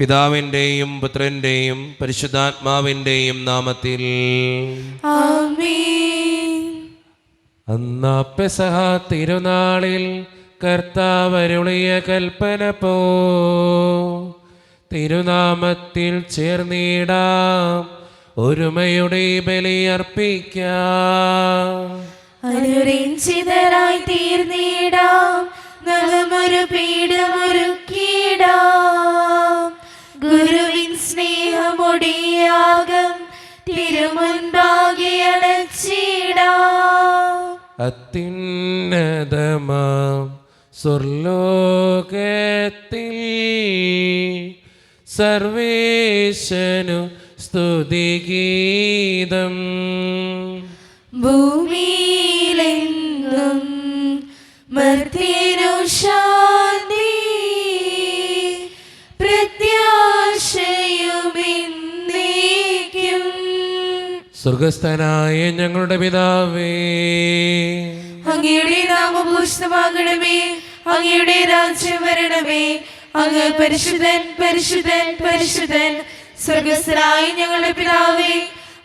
പിതാവിൻ്റെയും പുത്രൻ്റെയും പരിശുദ്ധാത്മാവിൻ്റെയും നാമത്തിൽ ആമേൻ. അന്നാ പെസഹ തിരുനാളിൽ കർത്താവരുളിയ കൽപ്പന പോ തിരുനാമത്തിൽ ചേർന്നിടാം, ഒരുമയുടെ ബലിയർപ്പിക്കാം. അനുരഞ്ജിതരായി തീർന്നിടാം, നവമൊരു പീഠമൊരുക്കിടാം. ഗുരുവിൻ സ്നേഹമൊടിയാകം തിരുമുൻപാകെ അണച്ചിടാം. അത്യുന്നതമാം സ്വർലോകത്തിൽ സർവേശനു സ്തുതിഗീതം. ഭൂമിയിലെങ്ങും മർത്യനു ശാന്തി, പ്രത്യാശയുമെന്നേക്കും. സ്വർഗസ്ഥനായ ഞങ്ങളുടെ പിതാവേ, അങ്ങയുടെ നാമം പൂജിതമാകണമേ, അങ്ങയുടെ രാജ്യം വരണമേ. അങ്ങ് പരിശുദ്ധൻ പരിശുദ്ധൻ പരിശുദ്ധൻ. സ്വർഗസ്ഥനായ ഞങ്ങളുടെ പിതാവേ,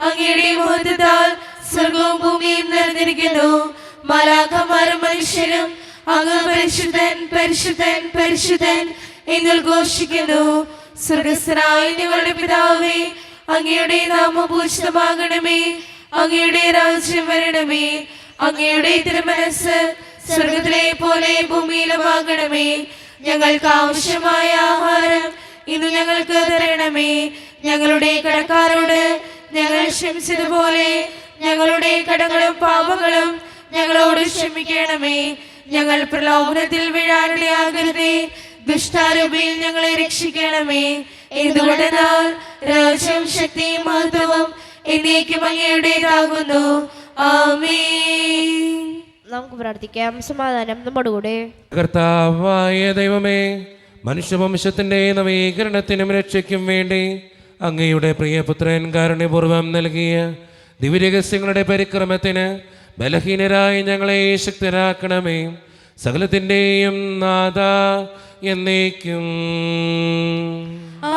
അങ്ങയുടെ മഹത്വത്താൽ സ്വർഗവും ഭൂമിയും നിറഞ്ഞിരിക്കുന്നു. മാലാഖമാരും മനുഷ്യരും അങ്ങ് പരിശുദ്ധൻ പരിശുദ്ധൻ പരിശുദ്ധൻ എന്ന് ഘോഷിക്കുന്നു. സ്വർഗസ്ഥനായ ഞങ്ങളുടെ പിതാവേ, അങ്ങയുടെ നാമം പൂജിതമാകണമേ, അങ്ങയുടെ രാജ്യം വരണമേ. അങ്ങയുടെ തിരുമനസ്സ് സ്വർഗത്തിലെ പോലെ ഭൂമിയിലുമാകണമേ. ഞങ്ങൾക്ക് ആവശ്യമായ ആഹാരം ഇന്ന് ഞങ്ങൾക്ക് തരണമേ. ഞങ്ങളുടെ കടക്കാരോട് ഞങ്ങൾ ക്ഷമിച്ചതുപോലെ ഞങ്ങളുടെ കടങ്ങളും പാപങ്ങളും ഞങ്ങളോട് ക്ഷമിക്കണമേ. ഞങ്ങൾ പ്രലോഭനത്തിൽ വീഴാനിടയാകരുതേ, ദുഷ്ടാരൂപിയിൽ ഞങ്ങളെ രക്ഷിക്കണമേ. എന്തുകൊണ്ടെന്നാൽ രാജ്യം ശക്തിയും മഹത്വവും എന്നേക്കും അങ്ങയുടേതാകുന്നു. ആമേൻ. നമുക്ക് പ്രാർത്ഥിക്കാം. സമാധാനം നമ്മുടെ കൂടെ. കർത്താവായ ദൈവമേ, മനുഷ്യവംശത്തിൻ്റെ നവീകരണത്തിനും രക്ഷയ്ക്കും വേണ്ടി അങ്ങയുടെ പ്രിയപുത്രൻ കാരുണ്യപൂർവ്വം നൽകിയ ദിവ്യരഹസ്യങ്ങളുടെ പരിക്രമത്തിന് ബലഹീനരായ ഞങ്ങളെ ശക്തരാക്കണമേ. സകലത്തിൻ്റെയും നാഥ എന്നേക്കും.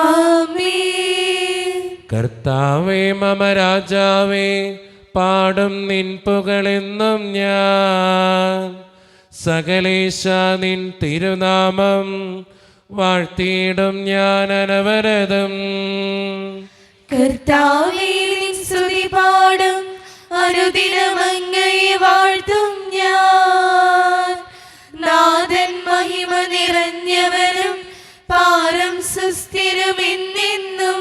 ആമേൻ. കർത്താവേ മമ രാജാവേ, പാടും നിൻ പുകളെന്നും ഞാൻ. സകലേശ നിൻ തിരുനാമം വാഴ്ത്തിയിടും ഞാൻ അനവരതം. കർത്താവേ, നിൻ സ്തുതി പാടും, അനുദിനം അങ്ങയെ വാഴ്ത്തും ഞാൻ. നാഥൻ മഹിമ നിറഞ്ഞവനും പാരം സുസ്ഥിരമെന്നെന്നും.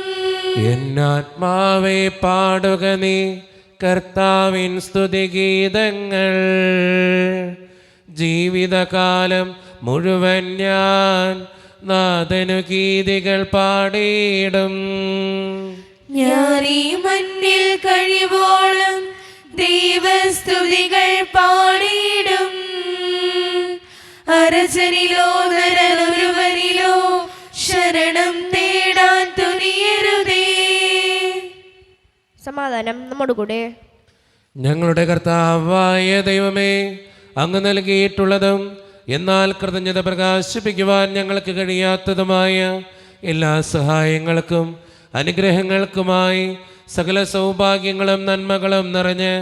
എന്നാത്മാവേ പാടുക നീ കർത്താവിൻ സ്തുതിഗീതങ്ങൾ. ജീവിതകാലം മുഴുവൻ ഞാൻ നാഥനു ഗീതികൾ പാടിയിടും. ഞാൻ ഈ മണ്ണിൽ കഴിവോളം ദൈവസ്തുതികൾ പാടിയിടും. അരജനിലോ നരനൊരുവനിലോ ശരണം തേടാൻ തുനിയരുതേ. സമാധാനം നമ്മുടെ കൂടെ. ഞങ്ങളുടെ കർത്താവായ ദൈവമേ, അങ്ങ് നൽകിയിട്ടുള്ളതും എന്നാൽ കൃതജ്ഞത പ്രകാശിപ്പിക്കുവാൻ ഞങ്ങൾക്ക് കഴിയാത്തതുമായ എല്ലാ സഹായങ്ങൾക്കും അനുഗ്രഹങ്ങൾക്കുമായി സകല സൗഭാഗ്യങ്ങളും നന്മകളും നിറഞ്ഞ്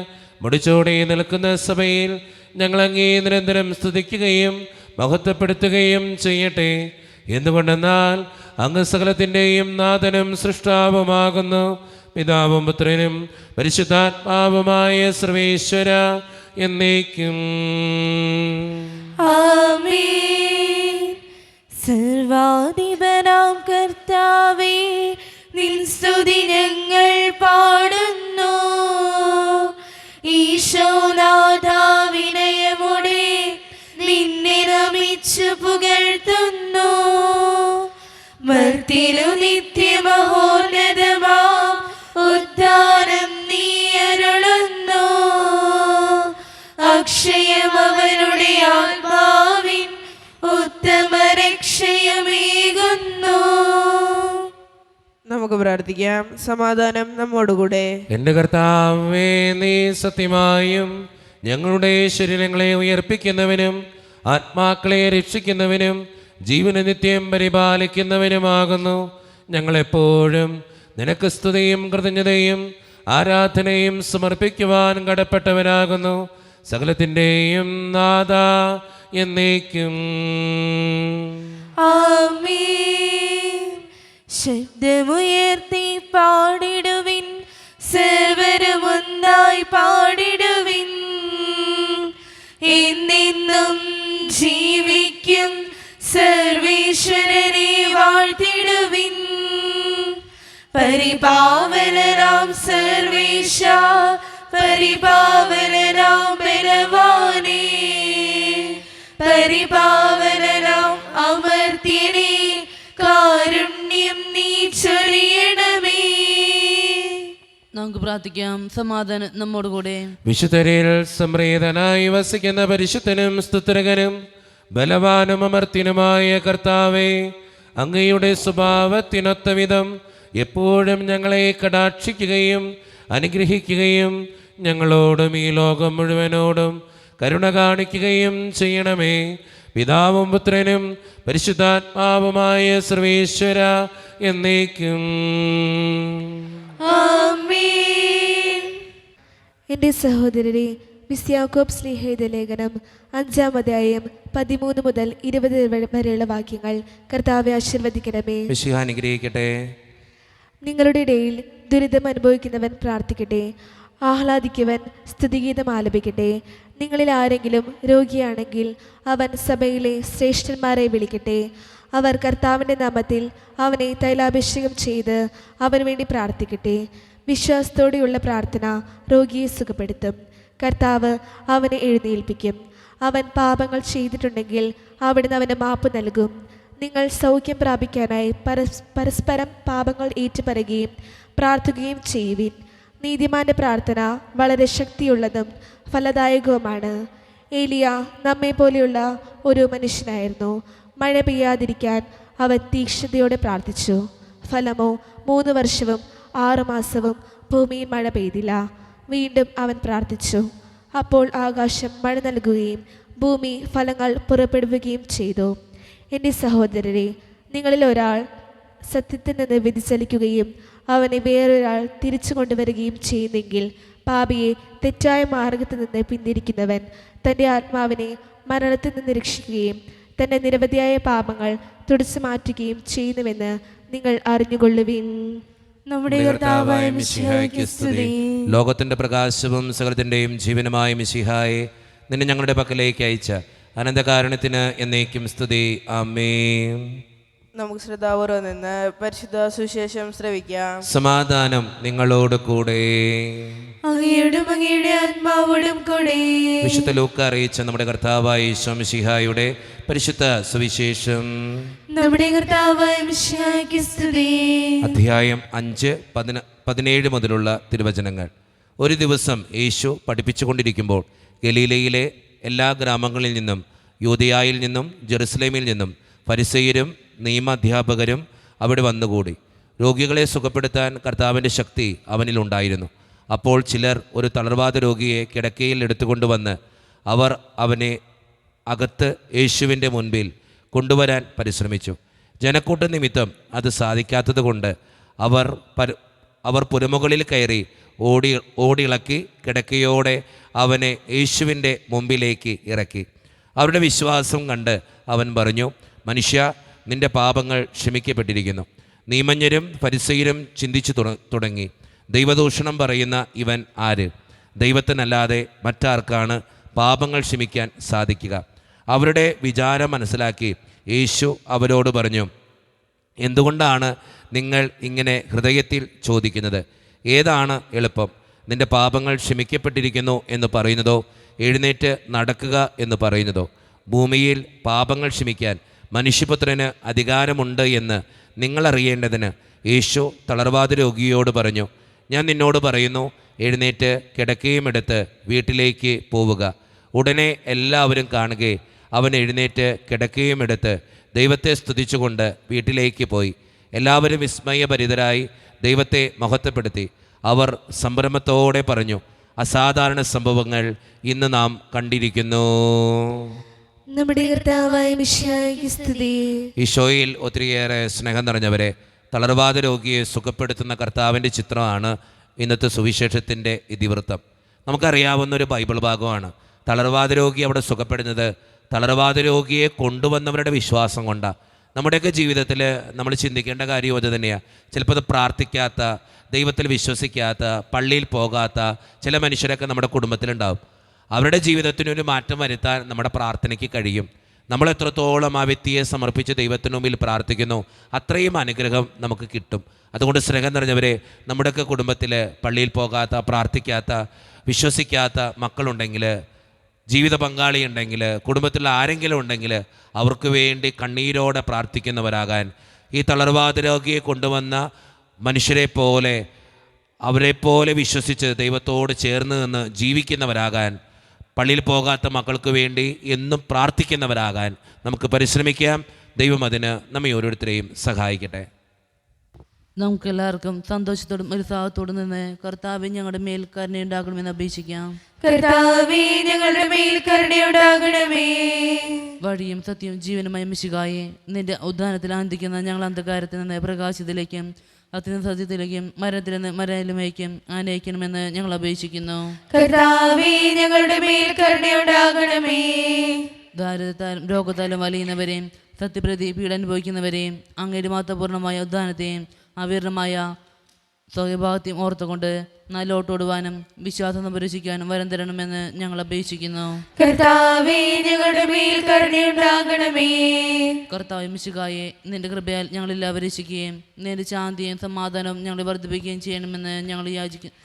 മുടിച്ചോടെ നിൽക്കുന്ന സഭയിൽ ഞങ്ങൾ അങ്ങേ നിരന്തരം സ്തുതിക്കുകയും മഹത്വപ്പെടുത്തുകയും ചെയ്യട്ടെ. എന്തുകൊണ്ടെന്നാൽ അങ്ങ് സകലത്തിൻ്റെയും നാഥനും സൃഷ്ടാവുമാകുന്നു. പിതാവും പുത്രനും പരിശുദ്ധാത്മാവുമായ സർവേശ്വര എന്നേക്കും. ആമേൻ. സർവാധിപനാം കർത്താവേ, നിൻ സ്തുതി ഞങ്ങൾ പാടുന്നു. ഈശോനാഥ, വിനയമോടെ നിന്നെ നമിച്ചു പുകഴ്ത്തുന്നു. മർത്യനു നിത്യമഹോന്നതമാം ഉദ്ധാനം നീ അരുളുന്നു. അക്ഷയം അവനുടെ ആത്മാവിൻ ഉത്തമ രക്ഷയമേകുന്നു. നമുക്ക് പ്രാർത്ഥിക്കാം. സമാധാനം നമ്മോടുകൂടെ. എൻ്റെ കർത്താവേ, നീ സത്യമായും ഞങ്ങളുടെ ശരീരങ്ങളെ ഉയർപ്പിക്കുന്നവനും ആത്മാക്കളെ രക്ഷിക്കുന്നവനും ജീവന നിത്യം പരിപാലിക്കുന്നവനുമാകുന്നു. ഞങ്ങളെപ്പോഴും നിനക്ക് സ്തുതിയും കൃതജ്ഞതയും ആരാധനയും സമർപ്പിക്കുവാൻ കടപ്പെട്ടവരാകുന്നു. സകലത്തിൻ്റെയും നാഥ എന്നേക്കും. ആമേൻ. ശബ്ദമുയർത്തി പാടിടുവിൻ, സർവരും ഒന്നായി പാടിടുവിൻ. എന്നെന്നും ജീവിക്കും സർവേശ്വരനെ വാഴ്ത്തിടുവിൻ. പരിപാവനരാം സർവേശ, പരിപാവനരാം ബലവാനേ, പരിപാവനരാം അമർത്യനേ, കാരുണ്യം നീ ചൊരിയണമേ. നമുക്ക് പ്രാർത്ഥിക്കാം. സമാധാനം നമ്മോടുകൂടെ. വിശുദ്ധരിൽ സംപ്രീതനായി വസിക്കുന്ന പരിശുദ്ധനും സ്തുത്രകനും ബലവാനും അമർത്യനുമായ കർത്താവേ, അങ്ങയുടെ സ്വഭാവത്തിനൊത്ത വിധം എപ്പോഴും ഞങ്ങളെ കടാക്ഷിക്കുകയും അനുഗ്രഹിക്കുകയും ഞങ്ങളോടും ഈ ലോകം മുഴുവനോടും കരുണ കാണിക്കുകയും ചെയ്യണമേ. പിതാവും പുത്രനും പരിശുദ്ധാത്മാവുമായ സർവേശ്വര എന്നേക്കും. ആമേൻ. എൻ്റെ സഹോദരരെ, വിസ്യാക്കോബ് സ്ലീഹയുടെ ലേഖനം 5-ാം അധ്യായം 13 മുതൽ 20 വരെയുള്ള വാക്യങ്ങൾ കർത്താവെ ആശീർവദിക്കണമേ. മിശിഹാ അനുഗ്രഹിക്കട്ടെ. നിങ്ങളുടെ ഇടയിൽ ദുരിതം അനുഭവിക്കുന്നവൻ പ്രാർത്ഥിക്കട്ടെ, ആഹ്ലാദിക്കുവൻ സ്തുതിഗീതം ആലപിക്കട്ടെ. നിങ്ങളിൽ ആരെങ്കിലും രോഗിയാണെങ്കിൽ അവൻ സഭയിലെ ശ്രേഷ്ഠന്മാരെ വിളിക്കട്ടെ. അവർ കർത്താവിൻ്റെ നാമത്തിൽ അവനെ തൈലാഭിഷേകം ചെയ്ത് അവന് വേണ്ടി പ്രാർത്ഥിക്കട്ടെ. വിശ്വാസത്തോടെയുള്ള പ്രാർത്ഥന രോഗിയെ സുഖപ്പെടുത്തും. കർത്താവ് അവനെ എഴുന്നേൽപ്പിക്കും. അവൻ പാപങ്ങൾ ചെയ്തിട്ടുണ്ടെങ്കിൽ അവിടുന്ന് അവന് മാപ്പ് നൽകും. നിങ്ങൾ സൗഖ്യം പ്രാപിക്കാനായി പരസ്പരം പാപങ്ങൾ ഏറ്റുപറയുകയും പ്രാർത്ഥിക്കുകയും ചെയ്യുവിൻ. നീതിമാന്റെ പ്രാർത്ഥന വളരെ ശക്തിയുള്ളതും ഫലദായകവുമാണ്. ഏലിയ നമ്മെ പോലെയുള്ള ഒരു മനുഷ്യനായിരുന്നു. മഴ പെയ്യാതിരിക്കാൻ അവൻ തീക്ഷ്ണതയോടെ പ്രാർത്ഥിച്ചു. ഫലമോ 3 വർഷവും 6 മാസവും ഭൂമിയിൽ മഴ പെയ്തില്ല. വീണ്ടും അവൻ പ്രാർത്ഥിച്ചു. അപ്പോൾ ആകാശം മഴ നൽകുകയും ഭൂമി ഫലങ്ങൾ പുറപ്പെടുവിക്കുകയും ചെയ്തു. എൻ്റെ സഹോദരരെ, നിങ്ങളിൽ ഒരാൾ സത്യത്തിൽ നിന്ന് വ്യതിചലിക്കുകയും അവനെ വേറൊരാൾ തിരിച്ചു കൊണ്ടുവരികയും ചെയ്യുന്നെങ്കിൽ പാപിയെ തെറ്റായ മാർഗത്തിൽ നിന്ന് പിന്തിരിക്കുന്നവൻ തൻ്റെ ആത്മാവിനെ മരണത്തിൽ നിന്ന് രക്ഷിക്കുകയും തൻ്റെ നിരവധിയായ പാപങ്ങൾ തുടച്ചു മാറ്റുകയും ചെയ്യുന്നുവെന്ന് നിങ്ങൾ അറിഞ്ഞുകൊള്ളുവിൻ. നമ്മുടെ കർത്താവായ മിശിഹായ്ക്ക് സ്തുതി. ലോകത്തിന്റെ പ്രകാശവും സകലത്തിന്റെയും ജീവനുമായ മിശിഹായെ, നിന്നെ ഞങ്ങളുടെ പക്കലേക്ക് അയച്ച അനന്തകാരണത്തിന് എന്നേക്കും സ്തുതി. ആമേൻ. നമുക്ക് ശ്രദ്ധാപൂർവ്വം നിന്ന് പരിശുദ്ധ സുവിശേഷം ശ്രവിക്കാം. സമാധാനം നിങ്ങളോട് കൂടെ. അങ്ങയോടും അങ്ങയുടെ ആത്മാവോടും കൂടെ. വിശുദ്ധ ലൂക്ക അറിയിച്ച നമ്മുടെ കർത്താവായ യേശു മിശിഹായുടെ പരിശുദ്ധ സുവിശേഷം. നമ്മുടെ കർത്താവായ മിശിഹായ്ക്ക് സ്തുതി. അധ്യായം 5:17 മുതലുള്ള തിരുവചനങ്ങൾ. ഒരു ദിവസം യേശു പഠിപ്പിച്ചുകൊണ്ടിരിക്കുമ്പോൾ ഗലീലയിലെ എല്ലാ ഗ്രാമങ്ങളിൽ നിന്നും യൂദയായിൽ നിന്നും ജെറുസലേമിൽ നിന്നും ഫരിസേയരും നിയമാധ്യാപകരും അവിടെ വന്നുകൂടി. രോഗികളെ സുഖപ്പെടുത്താൻ കർത്താവിൻ്റെ ശക്തി അവനിലുണ്ടായിരുന്നു. അപ്പോൾ ചിലർ ഒരു തളർവാദ രോഗിയെ കിടക്കയിൽ എടുത്തുകൊണ്ടുവന്ന് അവർ അവനെ അകത്ത് യേശുവിൻ്റെ മുൻപിൽ കൊണ്ടുവരാൻ പരിശ്രമിച്ചു. ജനക്കൂട്ട നിമിത്തം അത് സാധിക്കാത്തതുകൊണ്ട് അവർ പുരമുകളിൽ കയറി ഓടിയിളക്കി കിടക്കയോടെ അവനെ യേശുവിൻ്റെ മുമ്പിലേക്ക് ഇറക്കി. അവരുടെ വിശ്വാസം കണ്ട് അവൻ പറഞ്ഞു, മനുഷ്യ, നിന്റെ പാപങ്ങൾ ക്ഷമിക്കപ്പെട്ടിരിക്കുന്നു. നിയമജ്ഞരും ഫരിസേയരും ചിന്തിച്ചു തുടങ്ങി, ദൈവദൂഷണം പറയുന്ന ഇവൻ ആര്? ദൈവത്തിനല്ലാതെ മറ്റാർക്കാണ് പാപങ്ങൾ ക്ഷമിക്കാൻ സാധിക്കുക? അവരുടെ വിചാരം മനസ്സിലാക്കി യേശു അവരോട് പറഞ്ഞു, എന്തുകൊണ്ടാണ് നിങ്ങൾ ഇങ്ങനെ ഹൃദയത്തിൽ ചോദിക്കുന്നത്? ഏതാണ് എളുപ്പം, നിന്റെ പാപങ്ങൾ ക്ഷമിക്കപ്പെട്ടിരിക്കുന്നു എന്ന് പറയുന്നതോ എഴുന്നേറ്റ് നടക്കുക എന്ന് പറയുന്നതോ? ഭൂമിയിൽ പാപങ്ങൾ ക്ഷമിക്കാൻ മനുഷ്യപുത്രന് അധികാരമുണ്ട് എന്ന് നിങ്ങളറിയേണ്ടതിന് യേശു തളർവാദ രോഗിയോട് പറഞ്ഞു, ഞാൻ നിന്നോട് പറയുന്നു, എഴുന്നേറ്റ് കിടക്കയും എടുത്ത് വീട്ടിലേക്ക് പോവുക. ഉടനെ എല്ലാവരും കാണുകെ അവൻ എഴുന്നേറ്റ് കിടക്കയും എടുത്ത് ദൈവത്തെ സ്തുതിച്ചുകൊണ്ട് വീട്ടിലേക്ക് പോയി. എല്ലാവരും വിസ്മയഭരിതരായി ദൈവത്തെ മഹത്വപ്പെടുത്തി. അവർ സംഭ്രമത്തോടെ പറഞ്ഞു, അസാധാരണ സംഭവങ്ങൾ ഇന്ന് നാം കണ്ടിരിക്കുന്നു. നമ്മുടെ കർത്താവായ മിശിഹായ്ക്ക് സ്തുതി. ഈശോയിൽ ഒത്തിരിയേറെ സ്നേഹം നിറഞ്ഞവരെ, തളർവാദ രോഗിയെ സുഖപ്പെടുത്തുന്ന കർത്താവിൻ്റെ ചിത്രമാണ് ഇന്നത്തെ സുവിശേഷത്തിൻ്റെ ഇതിവൃത്തം. നമുക്കറിയാവുന്നൊരു ബൈബിൾ ഭാഗമാണ്. തളർവാദ രോഗി അവിടെ സുഖപ്പെടുന്നത് തളർവാദ രോഗിയെ കൊണ്ടുവന്നവരുടെ വിശ്വാസം കൊണ്ടാണ്. നമ്മുടെയൊക്കെ ജീവിതത്തിൽ നമ്മൾ ചിന്തിക്കേണ്ട കാര്യം അത് തന്നെയാണ്. ചിലപ്പോൾ അത് പ്രാർത്ഥിക്കാത്ത, ദൈവത്തിൽ വിശ്വസിക്കാത്ത, പള്ളിയിൽ പോകാത്ത ചില മനുഷ്യരൊക്കെ നമ്മുടെ കുടുംബത്തിലുണ്ടാവും. അവരുടെ ജീവിതത്തിനൊരു മാറ്റം വരുത്താൻ നമ്മുടെ പ്രാർത്ഥനയ്ക്ക് കഴിയും. നമ്മൾ എത്രത്തോളം ആ വ്യക്തിയെ സമർപ്പിച്ച് ദൈവത്തിന് മുമ്പിൽ പ്രാർത്ഥിക്കുന്നു, അത്രയും അനുഗ്രഹം നമുക്ക് കിട്ടും. അതുകൊണ്ട് സ്നേഹം നിറഞ്ഞവരെ, നമ്മുടെയൊക്കെ കുടുംബത്തിൽ പള്ളിയിൽ പോകാത്ത, പ്രാർത്ഥിക്കാത്ത, വിശ്വസിക്കാത്ത മക്കളുണ്ടെങ്കിൽ, ജീവിത പങ്കാളി ഉണ്ടെങ്കിൽ, കുടുംബത്തിൽ ആരെങ്കിലും ഉണ്ടെങ്കിൽ അവർക്ക് വേണ്ടി കണ്ണീരോടെ പ്രാർത്ഥിക്കുന്നവരാകാൻ, ഈ തളർവാദ രോഗിയെ കൊണ്ടുവന്ന മനുഷ്യരെ പോലെ, അവരെപ്പോലെ വിശ്വസിച്ച് ദൈവത്തോട് ചേർന്ന് നിന്ന് ജീവിക്കുന്നവരാകാൻ, പള്ളിയിൽ പോകാത്ത മക്കൾക്ക് വേണ്ടി എന്നും പ്രാർത്ഥിക്കുന്നവരാകാൻ നമുക്ക് പരിശ്രമിക്കാം. ദൈവം അതിന് നമ്മെ ഓരോരുത്തരെയും സഹായിക്കട്ടെ. നമുക്കെല്ലാവർക്കും സന്തോഷത്തോടും ഉത്സാഹത്തോടും നിന്ന് കർത്താവെ ഞങ്ങളുടെ മേൽ കരുണയുണ്ടാകണമെന്ന് അപേക്ഷിക്കാം. കർത്താവേ, ഞങ്ങളുടെ മേൽ കരുണയുണ്ടാകണമേ. വഴിയും സത്യവും ജീവനുമായ മിശിഹായേ, നിന്റെ ഉദ്ധാനത്തിൽ ആനന്ദിക്കുന്ന ഞങ്ങൾ അന്ധകാരത്തിൽ നിന്ന് പ്രകാശത്തിലേക്കും സത്യത്തിലേക്കും മരണത്തിൽ നിന്ന് മരണയിലുമേക്കും ആനയിക്കണമെന്ന് ഞങ്ങൾ അപേക്ഷിക്കുന്നു. കർത്താവേ, ഞങ്ങളുടെ മേൽ കരുണയുണ്ടാകണമേ. ദാരിദ്ര്യത്താലും രോഗത്താലും വലയുന്നവരെയും സത്യപ്രതി പീഡ അനുഭവിക്കുന്നവരെയും അങ്ങയുടെ മഹത്വപൂർണ്ണമായ ഉദ്ധാനത്തെയും അവീർണമായ സ്വഭാവത്തെയും ഓർത്തുകൊണ്ട് നല്ലോട്ടോടുവാനും വിശ്വാസം സംരക്ഷിക്കാനും വരം തരണമെന്ന് ഞങ്ങൾ അപേക്ഷിക്കുന്നു. കർത്താവേ, ഞങ്ങളുടെ മേൽ കരുണയുണ്ടാകണമേ. കർത്താവ് മിശിഹായെ, നിന്റെ കൃപയാൽ ഞങ്ങളെല്ലാവരും രക്ഷിക്കുകയും നിന്റെ ശാന്തിയും സമാധാനവും ഞങ്ങളെ വർദ്ധിപ്പിക്കുകയും ചെയ്യണമെന്ന് ഞങ്ങൾ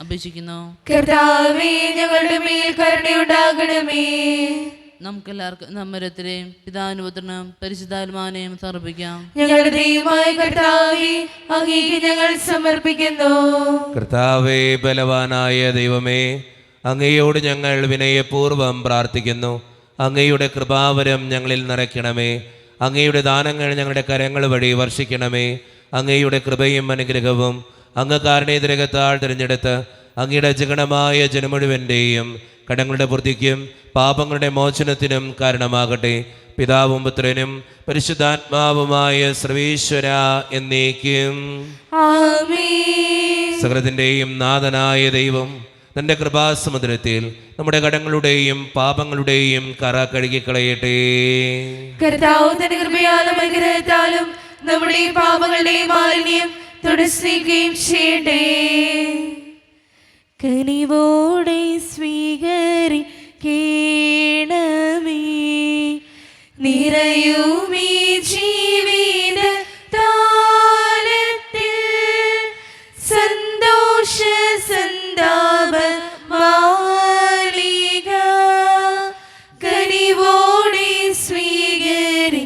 അപേക്ഷിക്കുന്നു. കർത്താവേ, ഞങ്ങളുടെ മേൽ കരുണയുണ്ടാകണമേ. നമുക്കെല്ലാവർക്കും നമ്മരത്തിലെയും പിതാവിനും പുത്രനും പരിശുദ്ധാത്മാവിനെയും സമർപ്പിക്കാം. ഞങ്ങളുടെ ദൈവമായ കർത്താവേ, അങ്ങേക്ക് ഞങ്ങൾ സമർപ്പിക്കുന്നു. കർത്താവേ, ബലവാനായ ദൈവമേ, അങ്ങയോട് ഞങ്ങൾ വിനയപൂർവ്വം പ്രാർത്ഥിക്കുന്നു. അങ്ങയുടെ കൃപാവരം ഞങ്ങളിൽ നിറയ്ക്കണമേ. അങ്ങയുടെ ദാനങ്ങൾ ഞങ്ങളുടെ കരങ്ങൾ വഴി വർഷിക്കണമേ. അങ്ങയുടെ കൃപയും അനുഗ്രഹവും അങ്ങ് കാരുണ്യതിരകത്താൽ തിരഞ്ഞെടുത്ത് അങ്ങയുടെ അജഗണമായ ജനമുഴുവൻ്റെയും കടങ്ങളുടെ പൂർത്തിക്കും പാപങ്ങളുടെ മോചനത്തിനും കാരണമാകട്ടെ. പിതാവും പുത്രനും പരിശുദ്ധാത്മാവുമായ സർവീശ്വര എന്നേക്കും ആമേൻ. സകലത്തിൻ്റെയും നാഥനായ ദൈവം തൻ്റെ കൃപാസമുദ്രത്തിൽ നമ്മുടെ കടങ്ങളുടെയും പാപങ്ങളുടെയും കറ കഴുകിക്കളയട്ടെ. കർത്താവ് തന്റെ കൃപയാലും അനുഗ്രഹത്താലും നമ്മുടെ പാപങ്ങളുടെയും മാലിന്യം തുടച്ചുനീക്കുകയും ചെയ്യട്ടെ. കനിവോടെ സ്വീകരിക്കണമേ നിറയുമീ ജീവിത താലത്തിൽ സന്തോഷ സന്താപ മാലിക. കനിവോടെ സ്വീകരിക്കണമേ,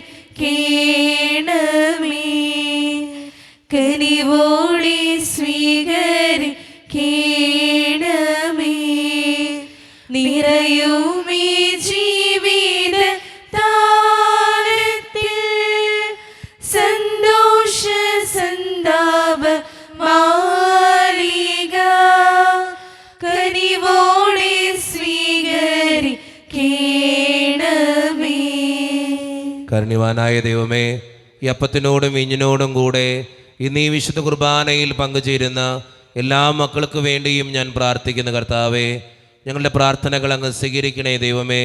കനിവോടെ സ്വീകരിക്കണമേ നിറയുമീ ജീവിത താലത്തിൽ സന്തോഷ സന്താപ മാലിക. കനിവോടെ സ്വീകരിക്കണമേ. കാരുണ്യവാനായ ദൈവമേ, ഈ അപ്പത്തിനോടും വീഞ്ഞിനോടും കൂടെ ഇന്ന് ഈ വിശുദ്ധ കുർബാനയിൽ പങ്കുചേരുന്ന എല്ലാ മക്കൾക്ക് വേണ്ടിയും ഞാൻ പ്രാർത്ഥിക്കുന്ന കർത്താവേ, ഞങ്ങളുടെ പ്രാർത്ഥനകൾ അങ്ങ് സ്വീകരിക്കണേ ദൈവമേ.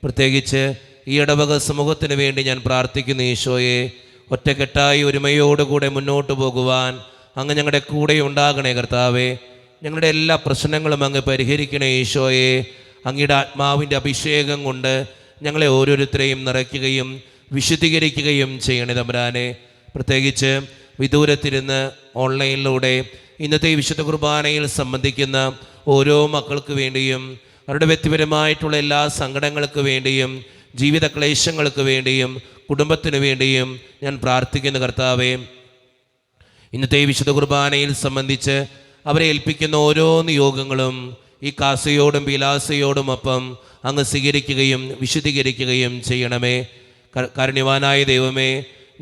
പ്രത്യേകിച്ച് ഈ ഇടവക സമൂഹത്തിന് വേണ്ടി ഞാൻ പ്രാർത്ഥിക്കുന്നു ഈശോയെ. ഒറ്റക്കെട്ടായി ഒരുമയോടുകൂടെ മുന്നോട്ട് പോകുവാൻ അങ്ങ് ഞങ്ങളുടെ കൂടെ ഉണ്ടാകണേ കർത്താവേ. ഞങ്ങളുടെ എല്ലാ പ്രശ്നങ്ങളും അങ്ങ് പരിഹരിക്കണേ ഈശോയെ. അങ്ങയുടെ ആത്മാവിൻ്റെ അഭിഷേകം കൊണ്ട് ഞങ്ങളെ ഓരോരുത്തരെയും നിറയ്ക്കുകയും വിശുദ്ധീകരിക്കുകയും ചെയ്യണേ തമ്പുരാനെ. പ്രത്യേകിച്ച് വിദൂരത്തിരുന്ന് ഓൺലൈനിലൂടെ ഇന്നത്തെ ഈ വിശുദ്ധ കുർബാനയിൽ സംബന്ധിക്കുന്ന ഓരോ മക്കൾക്ക് വേണ്ടിയും അവരുടെ വ്യക്തിപരമായിട്ടുള്ള എല്ലാ സങ്കടങ്ങൾക്ക് വേണ്ടിയും ജീവിത ക്ലേശങ്ങൾക്ക് വേണ്ടിയും കുടുംബത്തിന് വേണ്ടിയും ഞാൻ പ്രാർത്ഥിക്കുന്ന കർത്താവേ. ഇന്നത്തെ ഈ വിശുദ്ധ കുർബാനയിൽ സംബന്ധിച്ച് അവരെ ഏൽപ്പിക്കുന്ന ഓരോ നിയോഗങ്ങളും ഈ കാസയോടും വിലാസയോടുമൊപ്പം അങ്ങ് സ്വീകരിക്കുകയും വിശുദ്ധീകരിക്കുകയും ചെയ്യണമേ. കാരുണ്യവാനായ ദൈവമേ,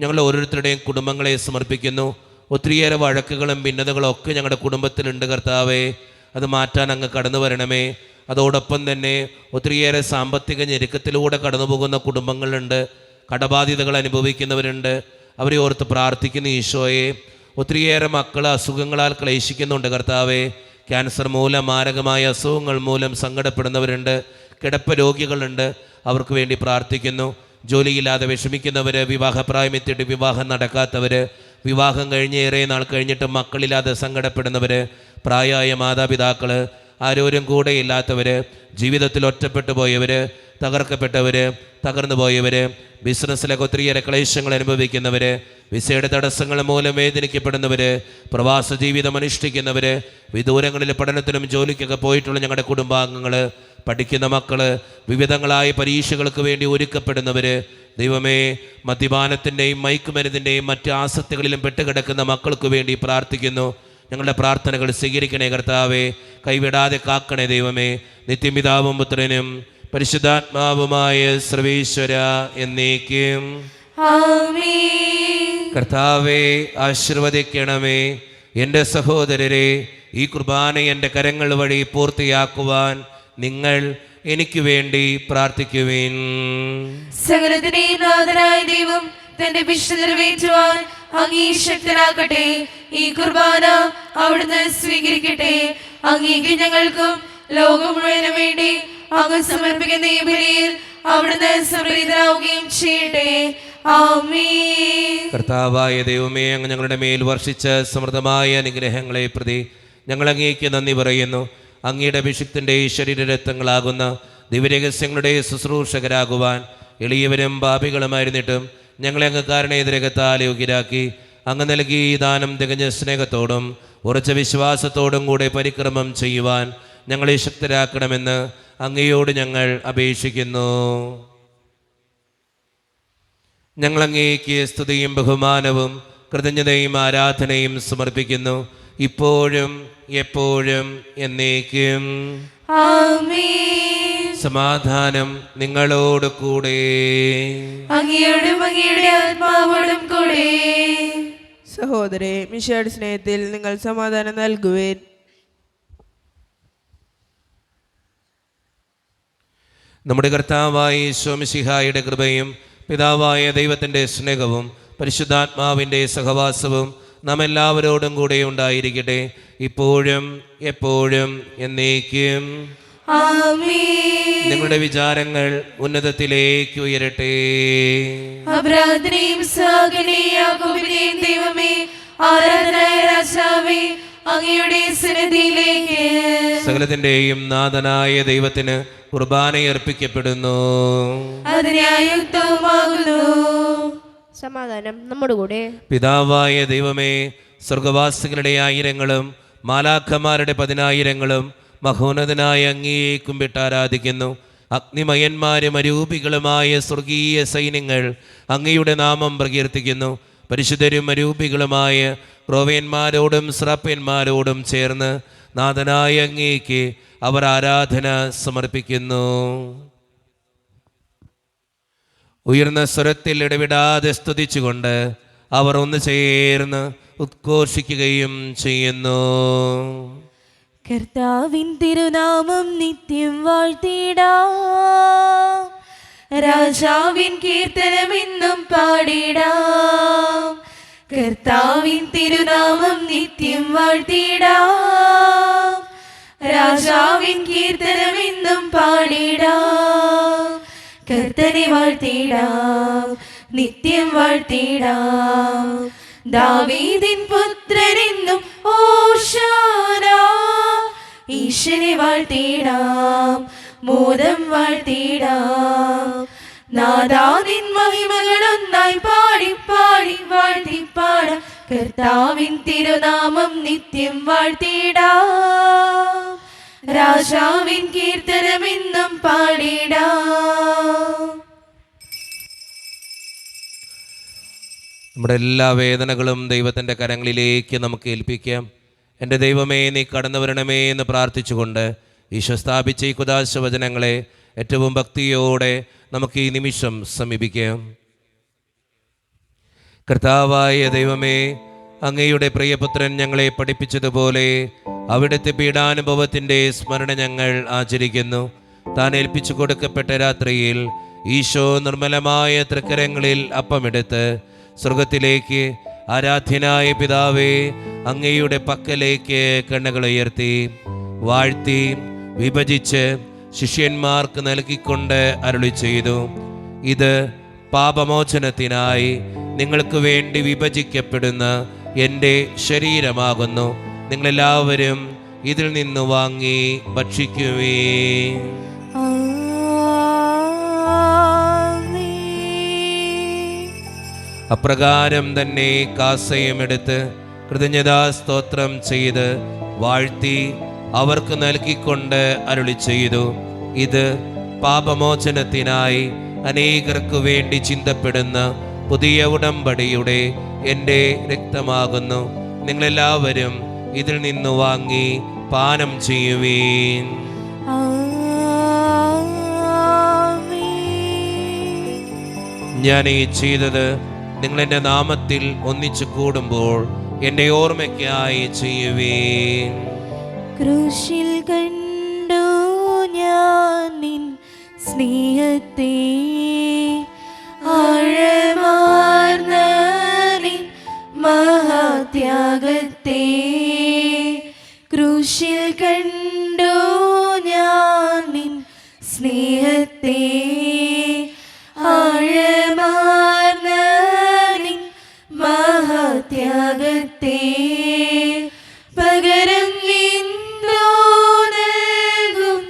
ഞങ്ങൾ ഓരോരുത്തരുടെയും കുടുംബങ്ങളെ സമർപ്പിക്കുന്നു. ഒത്തിരിയേറെ വഴക്കുകളും ഭിന്നതകളും ഒക്കെ ഞങ്ങളുടെ കുടുംബത്തിലുണ്ട് കർത്താവേ. അത് മാറ്റാൻ അങ്ങ് കടന്നു വരണമേ. അതോടൊപ്പം തന്നെ ഒത്തിരിയേറെ സാമ്പത്തിക ഞെരുക്കത്തിലൂടെ കടന്നു പോകുന്ന കുടുംബങ്ങളുണ്ട്, കടബാധ്യതകൾ അനുഭവിക്കുന്നവരുണ്ട്. അവരെ ഓർത്ത് പ്രാർത്ഥിക്കുന്ന ഈശോയെ. ഒത്തിരിയേറെ മക്കൾ അസുഖങ്ങളാൽ ക്ലേശിക്കുന്നുണ്ട് കർത്താവേ. ക്യാൻസർ മൂലം, മാരകമായ അസുഖങ്ങൾ മൂലം സങ്കടപ്പെടുന്നവരുണ്ട്, കിടപ്പ് രോഗികളുണ്ട്. അവർക്ക് വേണ്ടി പ്രാർത്ഥിക്കുന്നു. ജോലിയില്ലാതെ വിഷമിക്കുന്നവർ, വിവാഹപ്രായമെത്തിയിട്ട് വിവാഹം നടക്കാത്തവർ, വിവാഹം കഴിഞ്ഞ് ഏറെ നാൾ കഴിഞ്ഞിട്ട് മക്കളില്ലാതെ സങ്കടപ്പെടുന്നവർ, പ്രായമായ മാതാപിതാക്കൾ, ആരോരും കൂടെ ഇല്ലാത്തവർ, ജീവിതത്തിൽ ഒറ്റപ്പെട്ടു പോയവർ, തകർക്കപ്പെട്ടവർ, തകർന്നു പോയവർ, ബിസിനസ്സിലൊക്കെ ഒത്തിരിയേറെ ക്ലേശങ്ങൾ അനുഭവിക്കുന്നവർ, വിസയുടെ തടസ്സങ്ങൾ മൂലം വേദനിക്കപ്പെടുന്നവർ, പ്രവാസ ജീവിതം അനുഷ്ഠിക്കുന്നവർ, വിദൂരങ്ങളിൽ പഠനത്തിനും ജോലിക്കൊക്കെ പോയിട്ടുള്ള ഞങ്ങളുടെ കുടുംബാംഗങ്ങൾ, പഠിക്കുന്ന മക്കൾ, വിവിധങ്ങളായ പരീക്ഷകൾക്ക് വേണ്ടി ഒരുക്കപ്പെടുന്നവർ, ദൈവമേ, മദ്യപാനത്തിൻ്റെയും മയക്കുമരുന്നിൻ്റെയും മറ്റ് ആസക്തികളിലും പെട്ടുകിടക്കുന്ന മക്കൾക്ക് വേണ്ടി പ്രാർത്ഥിക്കുന്നു. ഞങ്ങളുടെ പ്രാർത്ഥനകൾ സ്വീകരിക്കണേ കർത്താവേ, കൈവിടാതെ കാക്കണേ ദൈവമേ. നിത്യപിതാവും പുത്രനും പരിശുദ്ധാത്മാവുമായ സർവേശ്വര എന്നേക്കും. ആമേൻ. കർത്താവേ, ആശീർവദിക്കണമേ. എൻ്റെ സഹോദരരെ, ഈ കുർബാന എൻ്റെ കരങ്ങൾ വഴി പൂർത്തിയാക്കുവാൻ നിങ്ങൾ എനിക്ക് വേണ്ടി പ്രാർത്ഥിക്കുവിൻ. സകലത്തിന്റെയും നാഥനായ ദൈവം തന്റെ വിശുദ്ധ നിറവേറ്റുവാൻ അങ്ങേ ശക്തനാക്കട്ടെ. ഈ കുർബാന അവിടുന്ന് സ്വീകരിക്കട്ടെ. അങ്ങേക്ക് ഞങ്ങൾക്കും ലോകം മുഴുവനും വേണ്ടി അങ്ങ് സമർപ്പിക്കുന്ന ഈ ബലിയിൽ അവിടുന്ന് സംപ്രീതനാവുകയും ചെയ്യട്ടെ. ആമേൻ. കർത്താവായ ദൈവമേ, അങ്ങ് ഞങ്ങളുടെ മേൽ വർഷിച്ച സമൃദ്ധമായ അനുഗ്രഹങ്ങളെ പ്രതി ഞങ്ങൾ അങ്ങേക്ക് നന്ദി പറയുന്നു. അങ്ങയുടെ അഭിഷിക്തൻ്റെ ശരീരരക്തങ്ങളാകുന്ന ദിവ്യരഹസ്യങ്ങളുടെ ശുശ്രൂഷകരാകുവാൻ എളിയവരും പാപികളുമായിരുന്നിട്ടും ഞങ്ങളെ അങ്ങ് കാരണേതരകത്താൽ യോഗ്യരാക്കി. അങ്ങ് നൽകി ഈ ദാനം തികഞ്ഞ സ്നേഹത്തോടും ഉറച്ച വിശ്വാസത്തോടും കൂടെ പരിക്രമം ചെയ്യുവാൻ ഞങ്ങളെ ശക്തരാക്കണമെന്ന് അങ്ങയോട് ഞങ്ങൾ അപേക്ഷിക്കുന്നു. ഞങ്ങൾ അങ്ങേക്ക് സ്തുതിയും ബഹുമാനവും കൃതജ്ഞതയും ആരാധനയും സമർപ്പിക്കുന്നു, ഇപ്പോഴും എപ്പോഴും എന്നേക്കും. ആമേൻ. സമാധാനം നിങ്ങളോട് കൂടെ. അങ്ങയോടും അങ്ങയുടെ ആത്മാവോടും കൂടെ. സഹോദരേ, മിശിഹായുടെ സ്നേഹത്തിൽ നിങ്ങൾ സമാധാനം നൽകുവേൻ. നമ്മുടെ കർത്താവായ യേശു മിശിഹായുടെ കൃപയും പിതാവായ ദൈവത്തിൻ്റെ സ്നേഹവും പരിശുദ്ധാത്മാവിൻ്റെ സഹവാസവും നാം എല്ലാവരോടും കൂടെ ഉണ്ടായിരിക്കട്ടെ, ഇപ്പോഴും എപ്പോഴും എന്നേക്കും. ആമേൻ. നിങ്ങളുടെ വിചാരങ്ങൾ ഉന്നതത്തിലേക്ക് ഉയരട്ടെ. അബ്രാഹത്തിനെയും ഇസ്ഹാക്കിനെയും യാക്കോബിനെയും ദൈവമേ, ആരാധനായ രാജാവേ, അങ്ങയുടെ സന്നിധിയിലേക്ക് സകലത്തിൻ്റെയും നാഥനായ ദൈവത്തിന് കുർബാനയർപ്പിക്കപ്പെടുന്നു. അതിനായുക്തവുമാകുന്നു. സമാധാനം നമ്മുടെ കൂടെ. പിതാവായ ദൈവമേ, സ്വർഗവാസികളുടെ ആയിരങ്ങളും മാലാഖമാരുടെ 10,000ങ്ങളും മഹോന്നതനായ അങ്ങയെ കുമ്പിട്ട് ആരാധിക്കുന്നു. അഗ്നിമയന്മാരും അരൂപികളുമായ സ്വർഗീയ സൈന്യങ്ങൾ അങ്ങയുടെ നാമം പ്രകീർത്തിക്കുന്നു. പരിശുദ്ധരും അരൂപികളുമായ ക്രോവേന്മാരോടും സ്രാപ്യന്മാരോടും ചേർന്ന് നാഥനായ അങ്ങേക്ക് അവർ ആരാധന സമർപ്പിക്കുന്നു. ഉയർന്ന സ്വരത്തിൽ ഇടവിടാതെ സ്തുതിച്ചുകൊണ്ട് അവർ ഒന്ന് ചേർന്ന് ഉദ്ഘോഷിക്കുകയും ചെയ്യുന്നു. കർത്താവിൻ തിരുനാമം നിത്യം വാഴ്ത്തിടാം, രാജാവിൻ കീർത്തനമെന്നും പാടിടാം. കർത്താവിൻ തിരുനാമം നിത്യം വാഴ്ത്തിടാം, രാജാവിൻ കീർത്തനമെന്നും പാടിടാം. കർത്തനെ വാഴ്ത്തിടാം, നിത്യം വാഴ്ത്തിടാം. ദാവീദിൻ പുത്രനെന്നും ഓശാന, ഈശനെ വാഴ്ത്തിടാം, മോദം വാഴ്ത്തിടാം. നാദാദിൻ മഹിമകളൊന്നായി പാടി പാടി വാഴ്ത്തിപ്പാടാം. കർത്താവിൻ തിരുനാമം നിത്യം വാഴ്ത്തിടാം, രാജാവിൻ കീർത്തനമെന്നും പാടിടാം. നമ്മുടെ എല്ലാ വേദനകളും ദൈവത്തിൻ്റെ കരങ്ങളിലേക്ക് നമുക്ക് ഏൽപ്പിക്കാം. എൻ്റെ ദൈവമേ, നീ കടന്നു വരണമേ എന്ന് പ്രാർത്ഥിച്ചുകൊണ്ട് ഈശോ സ്ഥാപിച്ച ഈ കുദാശ വചനങ്ങളെ ഏറ്റവും ഭക്തിയോടെ നമുക്ക് ഈ നിമിഷം സമീപിക്കാം. കർത്താവായ ദൈവമേ, അങ്ങയുടെ പ്രിയപുത്രൻ ഞങ്ങളെ പഠിപ്പിച്ചതുപോലെ അവിടുത്തെ പീഡാനുഭവത്തിൻ്റെ സ്മരണ ഞങ്ങൾ ആചരിക്കുന്നു. താൻ ഏൽപ്പിച്ചു കൊടുക്കപ്പെട്ട രാത്രിയിൽ ഈശോ നിർമ്മലമായ തൃക്കരങ്ങളിൽ അപ്പമെടുത്ത് സ്വർഗത്തിലേക്ക് ആരാധ്യനായ പിതാവേ, അങ്ങയുടെ പക്കലേക്ക് കണ്ണുകൾ ഉയർത്തി വാഴ്ത്തി വിഭജിച്ച് ശിഷ്യന്മാർക്ക് നൽകിക്കൊണ്ട് അരുളി ചെയ്തു, ഇത് പാപമോചനത്തിനായി നിങ്ങൾക്ക് വേണ്ടി വിഭജിക്കപ്പെടുന്ന എൻ്റെ ശരീരമാകുന്നു. നിങ്ങളെല്ലാവരും ഇതിൽ നിന്ന് വാങ്ങി ഭക്ഷിക്കുവീൻ. അപ്രകാരം തന്നെ കാസയുമെടുത്ത് കൃതജ്ഞതാ സ്തോത്രം ചെയ്ത് വാഴ്ത്തി അവർക്ക് നൽകിക്കൊണ്ട് അരുളി ചെയ്തു, ഇത് പാപമോചനത്തിനായി അനേകർക്ക് വേണ്ടി ചിന്തപ്പെടുന്ന പുതിയ ഉടമ്പടിയുടെ എൻ്റെ രക്തമാകുന്നു. നിങ്ങളെല്ലാവരും ഇതിൽ നിന്ന് വാങ്ങി പാനം ചെയ്യുവീൻ. ഞാൻ ഈ ചെയ്തത് നിങ്ങളെൻ്റെ നാമത്തിൽ ഒന്നിച്ചു കൂടുമ്പോൾ എൻ്റെ ഓർമ്മയ്ക്കായി ചെയ്യുവീൻ. ക്രൂശിൽ കണ്ടു ഞാൻ നിൻ സ്നേഹത്തെ, ആഴമാർന്ന നിൻ മഹാത്യാഗത്തെ. ക്രൂശിൽ കണ്ടു ഞാൻ നിൻ സ്നേഹത്തെ, ആഴമാർന്ന നിൻ മഹാത്യാഗത്തെ. പകരം എന്തോ നൽകും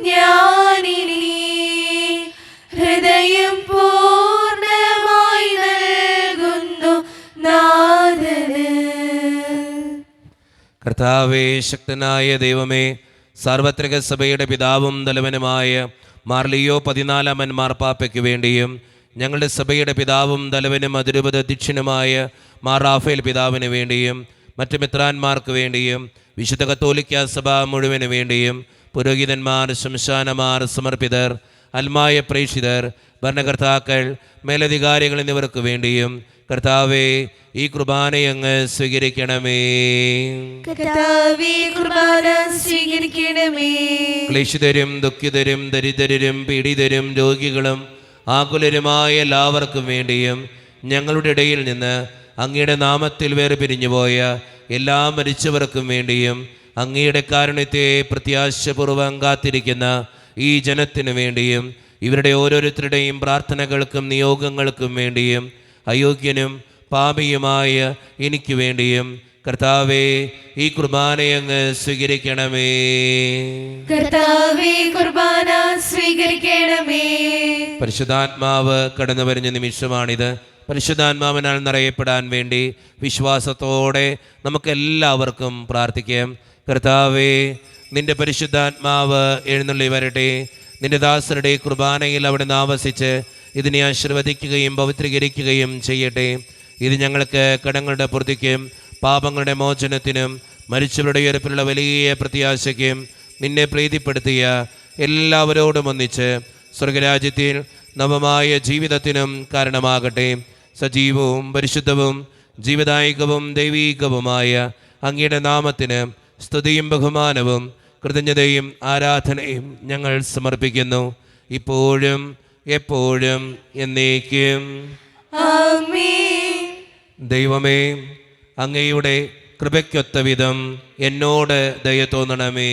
ഞാനിനി, ഹൃദയം പൂർണ്ണമായി നൽകുന്നു നാഥന്. കർത്താവേ, ശക്തനായ ദൈവമേ, സാർവത്രിക സഭയുടെ പിതാവും തലവനുമായ മാർ ലിയോ 14 മാർപ്പാപ്പയ്ക്ക് വേണ്ടിയും ഞങ്ങളുടെ സഭയുടെ പിതാവും തലവനും അതിരൂപത അധ്യക്ഷനുമായ മാർ റാഫേൽ പിതാവിന് വേണ്ടിയും മറ്റ് മിത്രാന്മാർക്ക് വേണ്ടിയും വിശുദ്ധ കത്തോലിക്ക സഭ മുഴുവന് വേണ്ടിയും പുരോഹിതന്മാർ, ശംശാനമാർ, സമർപ്പിതർ, അൽമായ പ്രേക്ഷിതർ, ഭരണകർത്താക്കൾ, മേലധികാരികൾ എന്നിവർക്ക് വേണ്ടിയും കർത്താവേ, ഈ കുർബാനയങ്ങ് സ്വീകരിക്കണമേ. കർത്താവേ, കുർബാന സ്വീകരിക്കണമേ. ക്ലേശിതരും ദുഃഖിതരും ദരിദ്രരും പീഡിതരും രോഗികളും ആകുലരുമായ എല്ലാവർക്കും വേണ്ടിയും ഞങ്ങളുടെ ഇടയിൽ നിന്ന് അങ്ങയുടെ നാമത്തിൽ വേർപിരിഞ്ഞുപോയ എല്ലാ മരിച്ചവർക്കും വേണ്ടിയും അങ്ങയുടെ കാരുണ്യത്തെ പ്രത്യാശപൂർവ്വം കാത്തിരിക്കുന്ന ഈ ജനത്തിനു വേണ്ടിയും ഇവരുടെ ഓരോരുത്തരുടെയും പ്രാർത്ഥനകൾക്കും നിയോഗങ്ങൾക്കും വേണ്ടിയും അയോഗ്യനും പാപിയുമായ എനിക്ക് വേണ്ടിയും കർത്താവേ, ഈ കുർബാനയങ്ങ് സ്വീകരിക്കണമേ. കർത്താവേ, കുർബാന സ്വീകരിക്കണമേ. പരിശുദ്ധാത്മാവ് കടന്നു വരുന്ന നിമിഷമാണിത്. പരിശുദ്ധാത്മാവിനാൽ നിറയപ്പെടാൻ വേണ്ടി വിശ്വാസത്തോടെ നമുക്കെല്ലാവർക്കും പ്രാർത്ഥിക്കാം. കർത്താവേ, നിന്റെ പരിശുദ്ധാത്മാവ് എഴുന്നള്ളി വരട്ടെ. നിന്റെ ദാസരുടെ കുർബാനയിൽ അവിടെ ആവസിച്ച് ഇതിനെ ആശീർവദിക്കുകയും പവിത്രീകരിക്കുകയും ചെയ്യട്ടെ. ഇത് ഞങ്ങൾക്ക് കടങ്ങളുടെ പൂർത്തിക്കും പാപങ്ങളുടെ മോചനത്തിനും മരിച്ചവരുടെ ഉയർപ്പിലുള്ള വലിയ പ്രത്യാശയ്ക്കും നിന്നെ പ്രീതിപ്പെടുത്തിയ എല്ലാവരോടും ഒന്നിച്ച് സ്വർഗരാജ്യത്തിൽ നവമായ ജീവിതത്തിനും കാരണമാകട്ടെ. സജീവവും പരിശുദ്ധവും ജീവദായകവും ദൈവീകവുമായ അങ്ങയുടെ നാമത്തിന് സ്തുതിയും ബഹുമാനവും കൃതജ്ഞതയും ആരാധനയും ഞങ്ങൾ സമർപ്പിക്കുന്നു, ഇപ്പോഴും എപ്പോഴും എന്നേക്കും. ആമേൻ. ദൈവമേ, അങ്ങയുടെ കൃപയ്ക്കൊത്ത വിധം എന്നോട് ദയ തോന്നണമേ.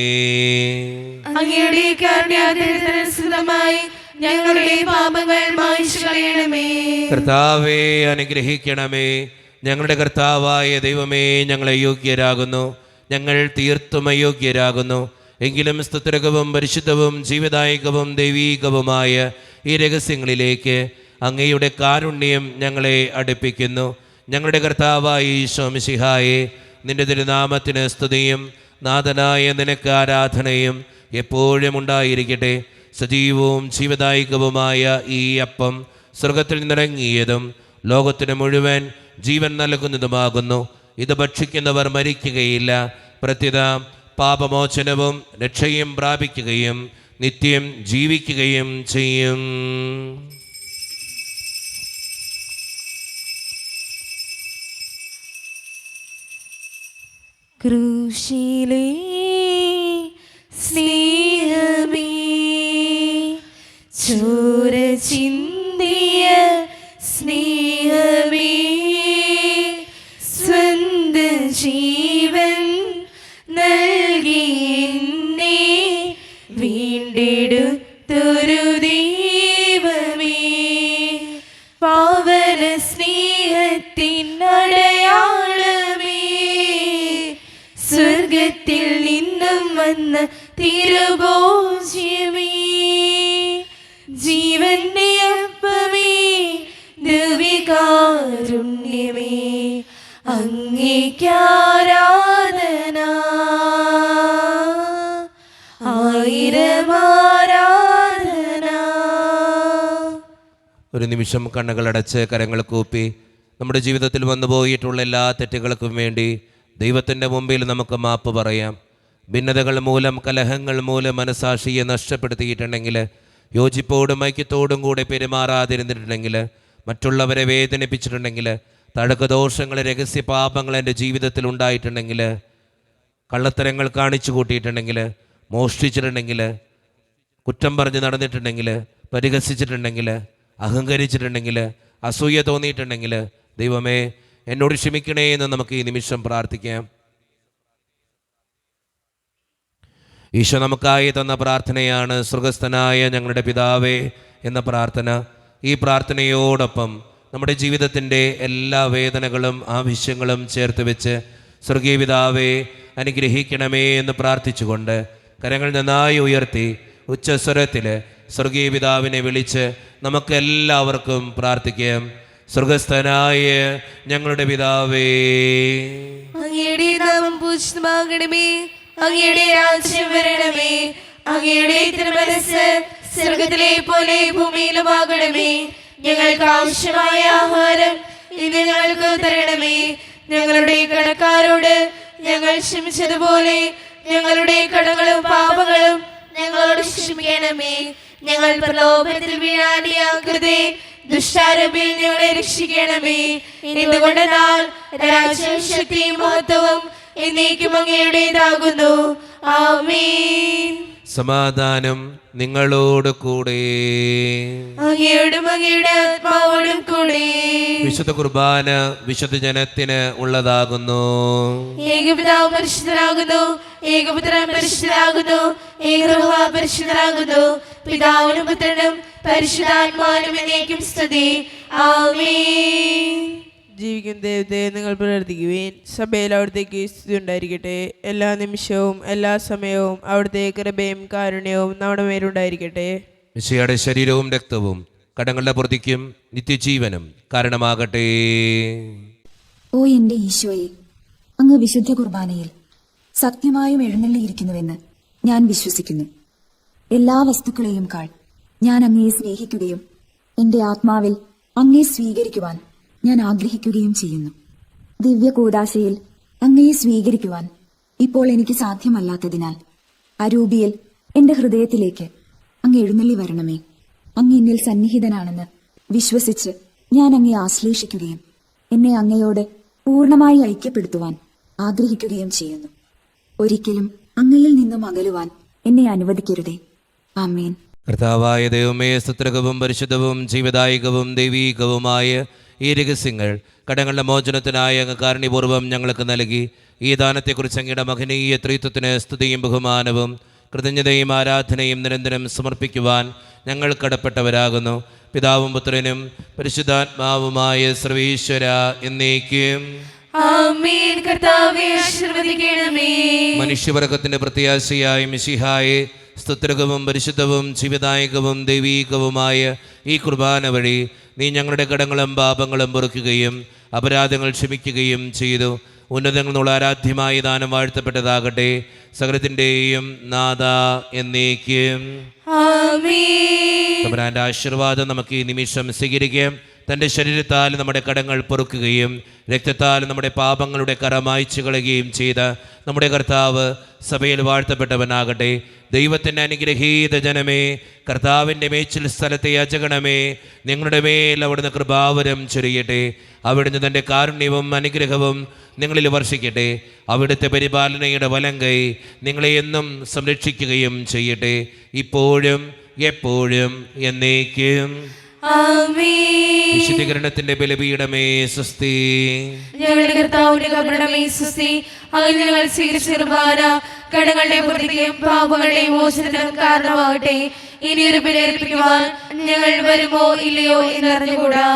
അങ്ങയുടെ കാരുണ്യാതിരനുസൃതമായി ഞങ്ങളുടെ പാപങ്ങൾ മായ്ച്ചു കളയണമേ. കർത്താവേ, അനുഗ്രഹിക്കണമേ. ഞങ്ങളുടെ കർത്താവായ ദൈവമേ, ഞങ്ങൾ അയോഗ്യരാകുന്നു, ഞങ്ങൾ തീർത്തും അയോഗ്യരാകുന്നു. എങ്കിലും സ്തുത്യർഹവും പരിശുദ്ധവും ജീവദായകവും ദൈവീകവുമായ ഈ രഹസ്യങ്ങളിലേക്ക് അങ്ങയുടെ കാരുണ്യം ഞങ്ങളെ അടുപ്പിക്കുന്നു. ഞങ്ങളുടെ കർത്താവായ ഈശോ മിശിഹായേ, നിന്റെ തിരുനാമത്തിന് സ്തുതിയും നാഥനായ നിനക്ക് ആരാധനയും എപ്പോഴും ഉണ്ടായിരിക്കട്ടെ. സജീവവും ജീവദായകവുമായ ഈ അപ്പം സ്വർഗത്തിൽ നിന്നിറങ്ങിയതും ലോകത്തിന് മുഴുവൻ ജീവൻ നൽകുന്നതുമാകുന്നു. ഇത് ഭക്ഷിക്കുന്നവർ മരിക്കുകയില്ല, പ്രത്യുത പാപമോചനവും രക്ഷയും പ്രാപിക്കുകയും നിത്യം ജീവിക്കുകയും ചെയ്യും. ക്രൂശിലേ സ്നേഹമേ, ചോര ചിന്തിയ സ്നേഹമേ, സ്വർഗത്തിൽ നിന്നും വന്ന തിരുഭോജ്യമേ, ജീവന്റെ അപ്പമേ, ദിവ്യകാരുണ്യമേ, അങ്ങേക്കാരാധന, ആയിരം ആരാധന. ഒരു നിമിഷം കണ്ണുകളടച്ച് കരങ്ങൾ കൂപ്പി നമ്മുടെ ജീവിതത്തിൽ വന്നുപോയിട്ടുള്ള എല്ലാ തെറ്റുകൾക്കും വേണ്ടി ദൈവത്തിൻ്റെ മുമ്പിൽ നമുക്ക് മാപ്പ് പറയാം. ഭിന്നതകൾ മൂലം, കലഹങ്ങൾ മൂലം മനസാക്ഷിയെ നഷ്ടപ്പെടുത്തിയിട്ടുണ്ടെങ്കിൽ, യോജിപ്പോടും ഐക്യത്തോടും കൂടെ പെരുമാറാതിരുന്നിട്ടുണ്ടെങ്കിൽ, മറ്റുള്ളവരെ വേദനിപ്പിച്ചിട്ടുണ്ടെങ്കിൽ, തടക്കദോഷങ്ങൾ, രഹസ്യ പാപങ്ങൾ എൻ്റെ ജീവിതത്തിൽ ഉണ്ടായിട്ടുണ്ടെങ്കിൽ, കള്ളത്തരങ്ങൾ കാണിച്ചു കൂട്ടിയിട്ടുണ്ടെങ്കിൽ, മോഷ്ടിച്ചിട്ടുണ്ടെങ്കിൽ, കുറ്റം പറഞ്ഞ് നടന്നിട്ടുണ്ടെങ്കിൽ, പരിഹസിച്ചിട്ടുണ്ടെങ്കിൽ, അഹങ്കരിച്ചിട്ടുണ്ടെങ്കിൽ, അസൂയ തോന്നിയിട്ടുണ്ടെങ്കിൽ, ദൈവമേ എന്നോട് ക്ഷമിക്കണേ എന്ന് നമുക്ക് ഈ നിമിഷം പ്രാർത്ഥിക്കാം. ഈശോ നമുക്കായി തന്ന പ്രാർത്ഥനയാണ് സ്വർഗസ്ഥനായ ഞങ്ങളുടെ പിതാവേ എന്ന പ്രാർത്ഥന. ഈ പ്രാർത്ഥനയോടൊപ്പം നമ്മുടെ ജീവിതത്തിൻ്റെ എല്ലാ വേദനകളും ആവശ്യങ്ങളും ചേർത്ത് വെച്ച് സ്വർഗീയ പിതാവേ അനുഗ്രഹിക്കണമേ എന്ന് പ്രാർത്ഥിച്ചുകൊണ്ട് കരങ്ങൾ നന്നായി ഉയർത്തി ഉച്ചസ്വരത്തിൽ സ്വർഗീയ പിതാവിനെ വിളിച്ച് നമുക്കെല്ലാവർക്കും പ്രാർത്ഥിക്കാം. സ്വർഗസ്ഥനായ ഞങ്ങളുടെ പിതാവേ, അങ്ങയുടെ നാമം പൂജിതമാകണമേ, അങ്ങയുടെ രാജ്യം വരണമേ, അങ്ങയുടെ തിരുമനസ്സ് സ്വർഗത്തിലെ പോലെ ഭൂമിയിലുമാകണമേ. ഞങ്ങൾക്ക് ആവശ്യമായ ആഹാരം ഇന്ന് ഞങ്ങൾക്ക് തരണമേ. ഞങ്ങളുടെ കടക്കാരോട് ഞങ്ങൾ ക്ഷമിച്ചതുപോലെ ഞങ്ങളുടെ കടങ്ങളും പാപങ്ങളും ഞങ്ങളോട് ക്ഷമിക്കണമേ. ഞങ്ങൾ പ്രലോഭനത്തിൽ വീഴാനിയാകരുതേ, ദുഷ്ടാരൂപിൽ ഞങ്ങളെ രക്ഷിക്കണമേ. എന്തുകൊണ്ടെന്നാൽ രാജ്യവും ശക്തിയും മഹത്വവും എന്നേക്കും അങ്ങയുടേതാകുന്നു. ആമേൻ. സമാധാനം നിങ്ങളോട് കൂടെ, അങ്ങയോടും അങ്ങയുടെ ആത്മാവോടും കൂടെ. വിശുദ്ധ കുർബാന വിശുദ്ധ ജനത്തിന് ഉള്ളതാകുന്നു. ഏകപിതാവ് പരിശുദ്ധനാകുന്നു, ഏകപുത്രൻ പരിശുദ്ധനാകുന്നു, ഏകരൂഹ പരിശുദ്ധനാകുന്നു. പിതാവിനും പുത്രനും പരിശുദ്ധാത്മാവിനും എന്നേക്കും സ്തുതി. ആമേൻ. ജീവിക്കുന്ന ദൈവത്തെ നിങ്ങൾ പ്രവർത്തിക്കുവേൻ. സഭയിൽ അവിടത്തേക്ക് സ്തുതി ഉണ്ടായിരിക്കട്ടെ. എല്ലാ നിമിഷവും എല്ലാ സമയവും അവിടുത്തെ കൃപയും കാരുണ്യവും നമ്മുടെ മേലുണ്ടായിരിക്കട്ടെ. മിശിഹായുടെ ശരീരവും രക്തവും കടങ്ങളുടെ പ്രതിക്കും നിത്യജീവനും കാരണമാകട്ടെ. ഓ എന്റെ ഈശോയെ, അങ്ങ് വിശുദ്ധ കുർബാനയിൽ സത്യമായും എഴുന്നള്ളിയിരിക്കുന്നുവെന്ന് ഞാൻ വിശ്വസിക്കുന്നു. എല്ലാ വസ്തുക്കളെയും കാൾ ഞാൻ അങ്ങയെ സ്നേഹിക്കുകയും എന്റെ ആത്മാവിൽ അങ്ങയെ സ്വീകരിക്കുവാൻ ഞാൻ ആഗ്രഹിക്കുകയും ചെയ്യുന്നു. ദിവ്യ കൂദാശയിൽ അങ്ങയെ സ്വീകരിക്കുവാൻ ഇപ്പോൾ എനിക്ക് സാധ്യമല്ലാത്തതിനാൽ അരൂപിയിൽ എന്റെ ഹൃദയത്തിലേക്ക് അങ്ങ് എഴുന്നള്ളി വരണമേ. അങ്ങ് എന്നിൽ സന്നിഹിതനാണെന്ന് വിശ്വസിച്ച് ഞാൻ അങ്ങയെ ആശ്ലേഷിക്കുകയും എന്നെ അങ്ങയോട് പൂർണ്ണമായി ഐക്യപ്പെടുത്തുവാൻ ആഗ്രഹിക്കുകയും ചെയ്യുന്നു. ഒരിക്കലും അങ്ങയിൽ നിന്നും അകലുവാൻ എന്നെ അനുവദിക്കരുതേ. ആമേൻ. കർത്താവായ ദൈവമേ, സ്തുത്യർഹവും പരിശുദ്ധവും ജീവദായകവും ദൈവീകവുമായ ഈ രഹസ്യങ്ങൾ കടങ്ങളുടെ മോചനത്തിനായി അങ്ങ് കാരുണ്യപൂർവ്വം ഞങ്ങൾക്ക് നൽകി. ഈ ദാനത്തെക്കുറിച്ച് അങ്ങയുടെ മഹനീയ ത്രിത്വത്തിന് സ്തുതിയും ബഹുമാനവും കൃതജ്ഞതയും ആരാധനയും നിരന്തരം സമർപ്പിക്കുവാൻ ഞങ്ങൾ കടപ്പെട്ടവരാകുന്നു. പിതാവും പുത്രനും പരിശുദ്ധാത്മാവുമായ സർവീശ്വര എന്നേക്കും ആമേൻ. കർത്താവേ ആശീർവദിക്കണമേ. മനുഷ്യവർഗത്തിന്റെ പ്രത്യാശയായ മിശിഹായെ, സ്തുത്യർഹവും പരിശുദ്ധവും ജീവദായകവും ദൈവീകവുമായ ഈ കുർബാന വഴി നീ ഞങ്ങളുടെ കടങ്ങളും പാപങ്ങളും പൊറുക്കുകയും അപരാധങ്ങൾ ക്ഷമിക്കുകയും ചെയ്തു. ഉന്നതങ്ങൾ നിന്നുള്ള ആരാധ്യമായ ദാനം വാഴ്ത്തപ്പെട്ടതാകട്ടെ. സകലത്തിൻ്റെയും നാഥ എന്നേക്കും ആമേൻ. തമ്പുരാന്റെ ആശീർവാദം നമുക്ക് ഈ നിമിഷം സ്വീകരിക്കാം. തൻ്റെ ശരീരത്താൽ നമ്മുടെ കടങ്ങൾ പൊറുക്കുകയും രക്തത്താൽ നമ്മുടെ പാപങ്ങളുടെ കറ മായ്ച്ചു കളയുകയും ചെയ്ത നമ്മുടെ കർത്താവ് സഭയിൽ വാഴ്ത്തപ്പെട്ടവനാകട്ടെ. ദൈവത്തിൻ്റെ അനുഗ്രഹീത ജനമേ, കർത്താവിൻ്റെ മേച്ചിൽ സ്ഥലത്തെ യാചകണമേ, നിങ്ങളുടെ മേൽ അവിടുന്ന് കൃപാവരം ചൊരിയട്ടെ. അവിടുന്ന് തൻ്റെ കാരുണ്യവും അനുഗ്രഹവും നിങ്ങളിൽ വർഷിക്കട്ടെ. അവിടുത്തെ പരിപാലനയുടെ വലങ്കൈ നിങ്ങളെ എന്നും സംരക്ഷിക്കുകയും ചെയ്യട്ടെ, ഇപ്പോഴും എപ്പോഴും എന്നേക്കും. ആമേൻ. വിശുദ്ധീകരണത്തിന്റെ ബലിപീഠമേ സ്വസ്തി. ഞങ്ങളുടെ കർത്താവിന്റെ കബറിടമേ സ്വസ്തി. അതിൽ ഞങ്ങൾ സ്വീകരിച്ച കുർബാന കടങ്ങളുടെ പ്രതിക്കും പാപങ്ങളുടെ മോചനത്തിനും കാരണമാകട്ടെ. ഇനിയൊരു ബലിയർപ്പിക്കുവാൻ ഞങ്ങൾ വരുമോ ഇല്ലയോ എന്നറിഞ്ഞുകൂടാ.